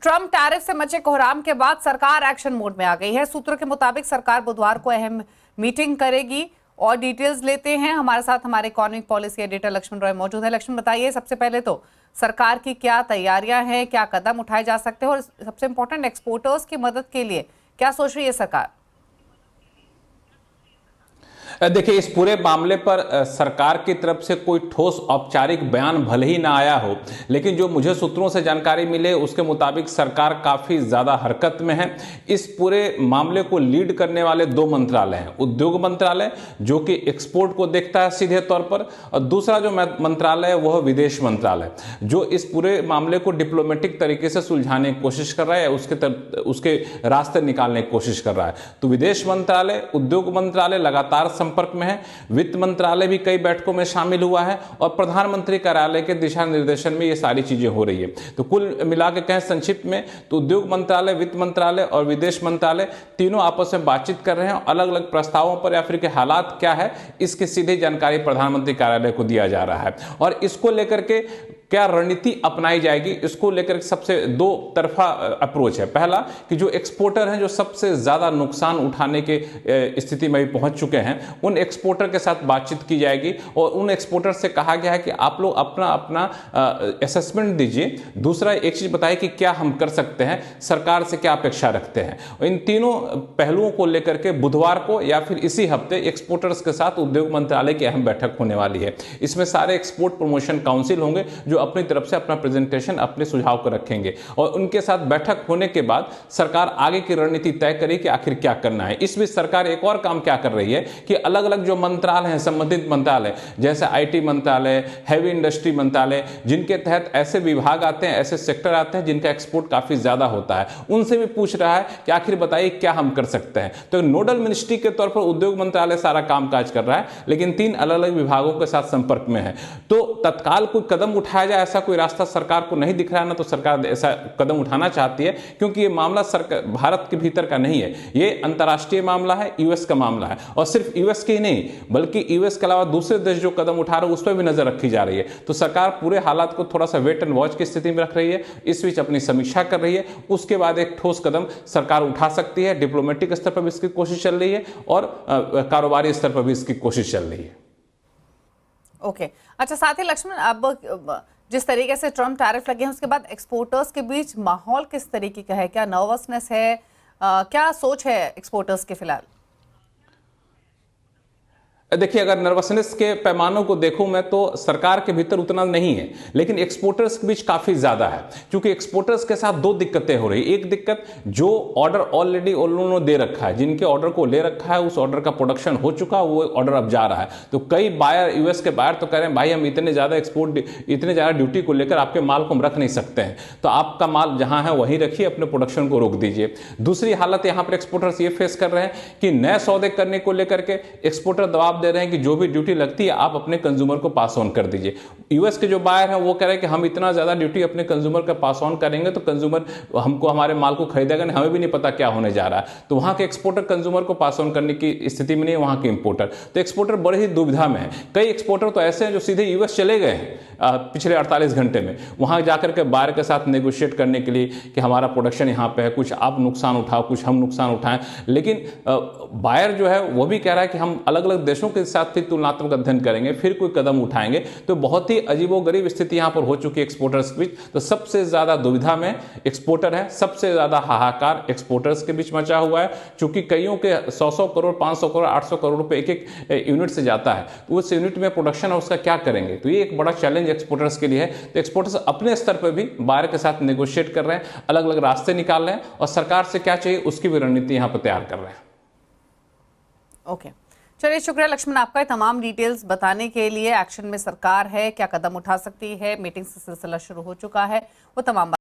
Trump tariff से मचे कोहराम के बाद सरकार एक्शन मोड में आ गई है। सूत्रों के मुताबिक सरकार बुधवार को अहम मीटिंग करेगी और डिटेल्स लेते हैं। हमारे साथ हमारे economic policy editor Lakshman Roy मौजूद है। लक्ष्मण, बताइए सबसे पहले तो सरकार की क्या तैयारियां हैं, क्या कदम उठाए जा सकते हैं और सबसे इंपॉर्टेंट एक्सपोर्टर्स की मदद के लिए क्या सोच रही है सरकार? देखिए, इस पूरे मामले पर सरकार की तरफ से कोई ठोस औपचारिक बयान भले ही ना आया हो, लेकिन जो मुझे सूत्रों से जानकारी मिले उसके मुताबिक सरकार काफी ज्यादा हरकत में है। इस पूरे मामले को लीड करने वाले दो मंत्रालय हैं। उद्योग मंत्रालय जो कि एक्सपोर्ट को देखता है सीधे तौर पर, और दूसरा जो मंत्रालय है वह विदेश मंत्रालय जो इस पूरे मामले को डिप्लोमेटिक तरीके से सुलझाने की कोशिश कर रहा है, उसके रास्ते निकालने की कोशिश कर रहा है। तो विदेश मंत्रालय, उद्योग मंत्रालय लगातार संपर्क में है। वित्त मंत्रालय भी कई बैठकों में शामिल हुआ है और प्रधानमंत्री कार्यालय के दिशा निर्देशन में ये सारी चीजें हो रही है। तो कुल मिला के कहें संक्षिप्त में तो उद्योग मंत्रालय, वित्त मंत्रालय और विदेश मंत्रालय तीनों आपस में बातचीत कर रहे हैं। अलग अलग प्रस्तावों पर या फिर के हालात क्या है इसकी सीधी जानकारी प्रधानमंत्री कार्यालय को दिया जा रहा है और इसको लेकर के क्या रणनीति अपनाई जाएगी इसको लेकर सबसे दो तरफा अप्रोच है। पहला कि जो एक्सपोर्टर हैं, जो सबसे ज्यादा नुकसान उठाने के स्थिति में भी पहुंच चुके हैं, उन एक्सपोर्टर के साथ बातचीत की जाएगी और उन एक्सपोर्टर से कहा गया है कि आप लोग अपना अपना असेसमेंट दीजिए। दूसरा एक चीज बताइए कि क्या हम कर सकते हैं, सरकार से क्या अपेक्षा रखते हैं। इन तीनों पहलुओं को लेकर के बुधवार को या फिर इसी हफ्ते एक्सपोर्टर्स के साथ उद्योग मंत्रालय की अहम बैठक होने वाली है। इसमें सारे एक्सपोर्ट प्रमोशन काउंसिल होंगे जो अपनी तरफ से अपना प्रेजेंटेशन, अपने सुझाव को रखेंगे और उनके साथ बैठक होने के बाद सरकार आगे की रणनीति तय करेगी कि आखिर क्या करना है। इस बीच सरकार एक और काम क्या कर रही है कि अलग अलग जो मंत्रालय हैं, संबंधित मंत्रालय जैसे आईटी मंत्रालय, हैवी इंडस्ट्री मंत्रालय, जिनके तहत ऐसे विभाग आते हैं, ऐसे सेक्टर आते हैं जिनका एक्सपोर्ट काफी ज्यादा होता है, उनसे भी पूछ रहा है कि आखिर बताइए क्या हम कर सकते हैं। तो नोडल मिनिस्ट्री के तौर पर उद्योग मंत्रालय सारा काम काज कर रहा है, लेकिन तीन अलग अलग विभागों के साथ संपर्क में है। तो तत्काल कोई कदम उठाया जाए ऐसा कोई रास्ता सरकार को नहीं दिख रहा है ना, तो सरकार ऐसा कदम उठाना चाहती है क्योंकि ये मामला सरकार भारत के भीतर का नहीं है, ये अंतर्राष्ट्रीय मामला है, यूएस का मामला है और सिर्फ यूएस के ही नहीं बल्कि यूएस के अलावा दूसरे देश जो कदम उठा रहे हैं उस पर भी नजर रखी जा रही है। तो सरकार पूरे हालात को थोड़ा सा वेट एंड वॉच की स्थिति में रख रही है, इस बीच अपनी समीक्षा कर रही है, उसके बाद एक ठोस कदम सरकार उठा सकती है। डिप्लोमेटिक स्तर पर भी इसकी कोशिश चल रही है और कारोबारी स्तर पर भी इसकी कोशिश चल रही है। ओके, अच्छा साथ ही लक्ष्मण, अब जिस तरीके से ट्रम्प टैरिफ लगे हैं उसके बाद एक्सपोर्टर्स के बीच माहौल किस तरीके का है? क्या नर्वसनेस है? क्या सोच है एक्सपोर्टर्स के फिलहाल? देखिए, अगर नर्वसनेस के पैमानों को देखूं मैं तो सरकार के भीतर उतना नहीं है, लेकिन एक्सपोर्टर्स के बीच काफी ज्यादा है क्योंकि एक्सपोर्टर्स के साथ दो दिक्कतें हो रही। एक दिक्कत, जो ऑर्डर ऑलरेडी उन्होंने दे रखा है, जिनके ऑर्डर को ले रखा है, उस ऑर्डर का प्रोडक्शन हो चुका, वो ऑर्डर अब जा रहा है। तो कई बायर, यूएस के बायर तो कह रहे हैं भाई हम इतने ज्यादा इतने ज्यादा ड्यूटी को लेकर आपके माल को हम रख नहीं सकते हैं, तो आपका माल जहां है वहीं रखिए, अपने प्रोडक्शन को रोक दीजिए। दूसरी हालत यहां पर एक्सपोर्टर्स ये फेस कर रहे हैं कि नए सौदे करने को लेकर के एक्सपोर्टर दबाव दे रहे हैं कि जो भी ड्यूटी लगती है आप अपने कंज्यूमर को पास ऑन कर दीजिए। यूएस के जो बायर हैं वो कह रहे हैं कि हम इतना ज्यादा ड्यूटी अपने कंज्यूमर का पास ऑन करेंगे तो कंज्यूमर हमको, हमारे माल को खरीदेगा नहीं, हमें भी नहीं पता क्या होने जा रहा है। तो वहां के एक्सपोर्टर कंज्यूमर को पास ऑन करने की स्थिति में नहीं है, वहां के इंपोर्टर। तो एक्सपोर्टर बड़े ही दुविधा में है। कई एक्सपोर्टर तो ऐसे हैं जो सीधे यूएस चले गए हैं पिछले 48 घंटे में, वहां जाकर के बायर के साथ नेगोशिएट करने के लिए कि हमारा प्रोडक्शन यहाँ पे है, कुछ आप नुकसान उठाओ, कुछ हम नुकसान उठाएं। लेकिन बायर जो है वो भी कह रहा है कि हम अलग अलग देशों के साथ फिर तुलनात्मक अध्ययन करेंगे, फिर कोई कदम उठाएंगे। तो बहुत ही अजीबोगरीब स्थिति यहां पर हो चुकी है एक्सपोर्टर्स के बीच। तो सबसे ज्यादा दुविधा में एक्सपोर्टर है, सबसे ज्यादा हाहाकार एक्सपोर्टर्स के बीच मचा हुआ है, क्योंकि कईयों के 100 करोड़, 500 करोड़, 800 करोड़ रुपए एक एक यूनिट से जाता है। तो उस यूनिट में प्रोडक्शन है, उसका क्या करेंगे? तो ये एक बड़ा चैलेंज एक्सपोर्टर्स के लिए है। तो एक्सपोर्टर्स अपने स्तर पर भी बायर के साथ नेगोशिएट कर रहे हैं, अलग अलग रास्ते निकाल रहे हैं और सरकार से क्या चाहिए उसकी भी रणनीति यहां पर तैयार कर रहे हैं। ओके, चलिए शुक्रिया लक्ष्मण आपका तमाम डिटेल्स बताने के लिए। एक्शन में सरकार है, क्या कदम उठा सकती है, मीटिंग से सिलसिला शुरू हो चुका है, वो तमाम